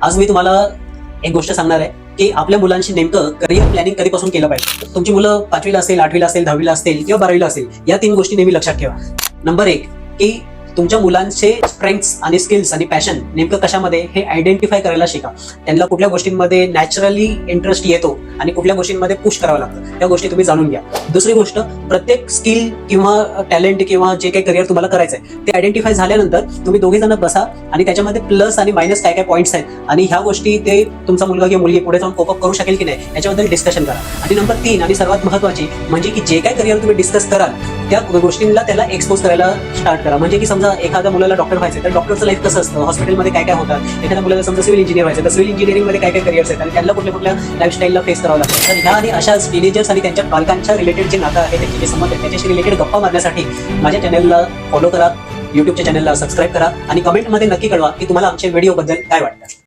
आज मी तुम्हाला एक गोष्ट सांगणार आहे की आपल्या मुलांशी नेमकं करिअर प्लॅनिंग कधीपासून केलं पाहिजे. तुमची मुलं 5वीला असेल, 8वीला असेल, 10वीला असेल किंवा 12वीला असेल, या 3 गोष्टी नेहमी लक्षात ठेवा. नंबर 1 की तुमच्या मुलांचे स्ट्रेंथ्स आणि स्किल्स आणि पॅशन नेमकं कशामध्ये हे आयडेंटिफाय करायला शिका. त्यांना कुठल्या गोष्टींमध्ये नॅचरली इंटरेस्ट येतो आणि कुठल्या गोष्टींमध्ये पुश करावं लागतं त्या गोष्टी तुम्ही जाणून घ्या. दुसरी गोष्ट, प्रत्येक स्किल किंवा टॅलेंट किंवा जे काही करिअर तुम्हाला करायचं आहे ते आयडेंटिफाय झाल्यानंतर तुम्ही दोघे जण बसा आणि त्याच्यामध्ये प्लस आणि मायनस काय काय पॉईंट्स आहेत आणि ह्या गोष्टी ते तुमचा मुलगा किंवा मुलगी पुढे जाऊन कोपअप करू शकेल की नाही याच्याबद्दल डिस्कशन करा. आणि नंबर 3 आणि सर्वात महत्त्वाची म्हणजे की जे काय करिअर तुम्ही डिस्कस कराल त्या गोष्टींना त्याला एक्सपोज करायला स्टार्ट करा. म्हणजे की समजा एखाद्या मुलाला डॉक्टर व्हायचं तर डॉक्टरचं लाईफ कसं असतं, हॉस्पिटलमध्ये काय काय होतात, एखाद्या मुलाला समजा सिव्हिल इंजिनियर व्हायचं तर सिव्हिल इंजिनिअरिंगमध्ये काय काय करिअर्स आहेत आणि त्यांना कुठल्या कुठल्या लाईफस्टाईलला फेस करावं लागतं. तर ह्या आणि अशा टीनेजर्स आणि त्यांच्या पालकांच्या रिलेटेड जे नातं आहे, त्यांचे जे संबंध आहेत त्याच्याशी रिलेटेड गप्पा मारण्यासाठी माझ्या चॅनलला फॉलो करा, युट्यूबच्या चॅनलला सबस्क्राईब करा आणि कमेंटमध्ये नक्की कळवा की तुम्हाला आमच्या व्हिडिओबद्दल काय वाटतं.